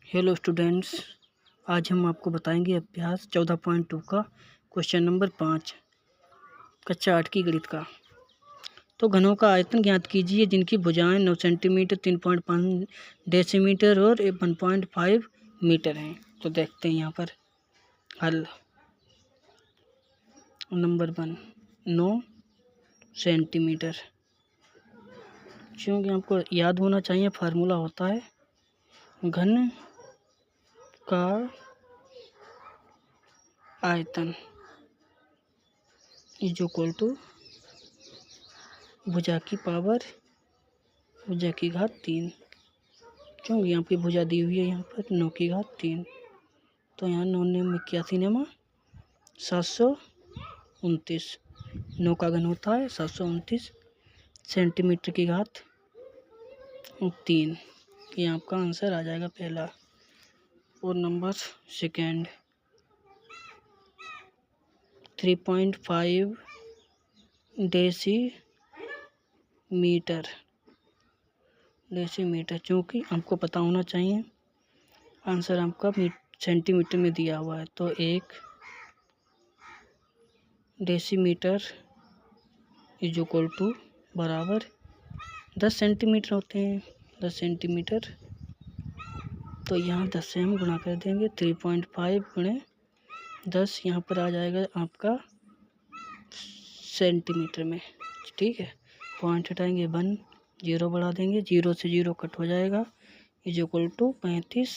Hello students, आज हम आपको बताएंगे अभ्यास 14.2 का क्वेश्चन नंबर 5 कक्षा 8 की गणित का। तो घनों का आयतन ज्ञात कीजिए जिनकी भुजाएं 9 सेंटीमीटर, 3.5 डेसीमीटर और 1.5 मीटर हैं। तो देखते हैं यहाँ पर हल। Number 1 9 centimetre. क्योंकि आपको याद होना चाहिए, फार्मूला होता है घन का आयतन इज इक्वल टू भुजा की पावर भुजा की घात 3। क्योंकि यहाँ पे भुजा दी हुई है, यहाँ पर 9 की घात 3। तो यहाँ 9 ने 81 नेमा 729। 9 का घन होता है 729 सेंटीमीटर की घात 3। ये आपका आंसर आ जाएगा पहला। और नंबर सेकेंड 3.5 डेसीमीटर। चूँकि आपको पता होना चाहिए आंसर आपका सेंटीमीटर में दिया हुआ है, तो 1 डेसीमीटर इज इक्वल टू बराबर 10 सेंटीमीटर होते हैं। 10 सेंटीमीटर, तो यहाँ 10 से हम गुणा कर देंगे। 3.5 गुणे 10 यहाँ पर आ जाएगा आपका सेंटीमीटर में। ठीक है, पॉइंट हटाएंगे 1, 0 बढ़ा देंगे, 0 से 0 कट हो जाएगा, इज इक्वल टू 35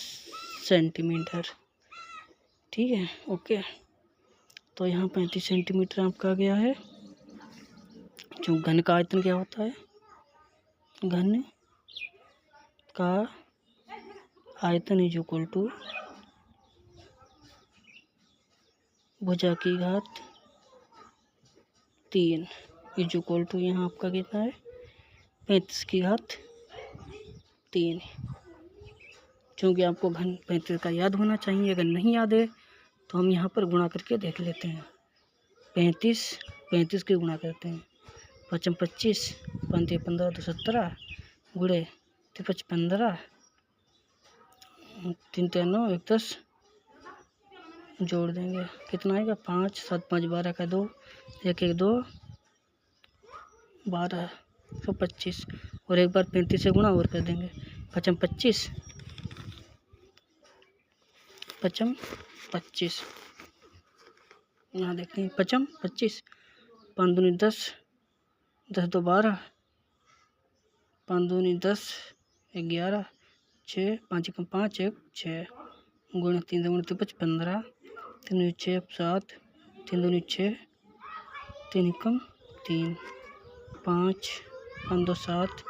सेंटीमीटर। ठीक है, ओके। तो यहाँ 35 सेंटीमीटर आपका आ गया है। जो घन का आयतन क्या होता है? घन का आयतन इज इक्वल टू भुजा की घात 3 इज इक्वल टू यहाँ आपका कितना है 35 की घात 3। क्योंकि आपको घन 35 का याद होना चाहिए। अगर नहीं याद है तो हम यहाँ पर गुणा करके देख लेते हैं। 35 के गुणा करते हैं। 5 25 5 15 2 17 गुणे 5 15 3 3 9 1 10 जोड़ देंगे, कितना आएगा 5 7 5 12 का 2 1 1 2 12 तो 25। और एक बार 35 से गुणा और कर देंगे। 5 25 यहाँ देखते हैं। 5 25 5 दूनी 10 10 2 12 5 दूनी 10 11 6 5 1 5 1 6 गुणे 3 2 5 15 3 6 7 3 2 6 3 1 3 5 5 2 7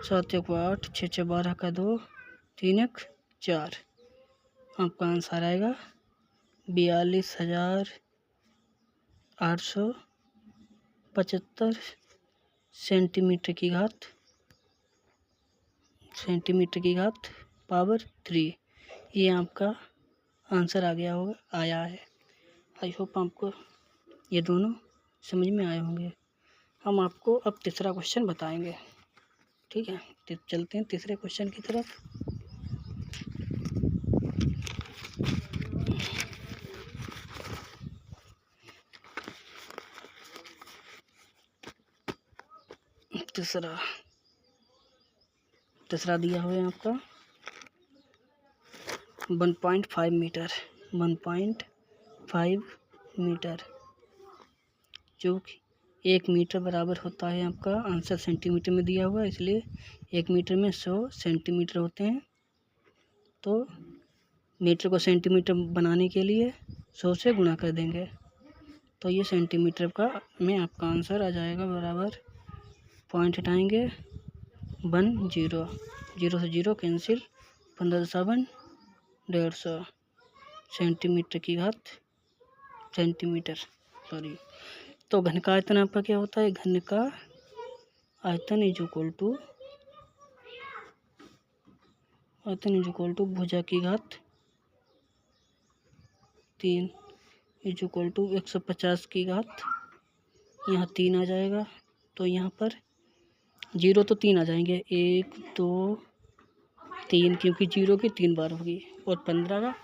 7 1 8 6 6 12 का 2 3 1 4। आपका आंसर आएगा 42,875 सेंटीमीटर की घात पावर 3। ये आपका आंसर आया है। आई होप आपको ये दोनों समझ में आए होंगे। हम आपको अब तीसरा क्वेश्चन बताएंगे। ठीक है, चलते हैं तीसरे क्वेश्चन की तरफ। तीसरा दिया हुआ है आपका 1.5 मीटर। 1.5 मीटर, जो कि 1 मीटर बराबर होता है आपका आंसर सेंटीमीटर में दिया हुआ है, इसलिए 1 मीटर में 100 सेंटीमीटर होते हैं। तो मीटर को सेंटीमीटर बनाने के लिए 100 से गुणा कर देंगे, तो ये सेंटीमीटर का में आपका आंसर आ जाएगा बराबर। पॉइंट हटाएंगे 1 0 0 से 0 कैंसिल, 15 7 150 सेंटीमीटर। तो घन का आयतन आपका क्या होता है? घन का आयतन इज इक्वल टू भुजा की घात 3 इज इक्वल टू 150 की घात, यहाँ 3 आ जाएगा। तो यहाँ पर 0 तो 3 आ जाएंगे, 1 2 3, क्योंकि 0 की 3 बार होगी। और 15 का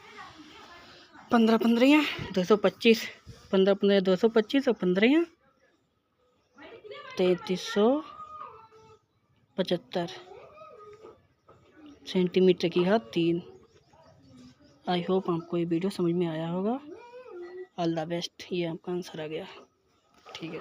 15 15 225, 15 15 225 और 15 3375 सेंटीमीटर की घात 3। आई होप आपको ये वीडियो समझ में आया होगा। All the best. ये आपका आंसर आ गया। ठीक है।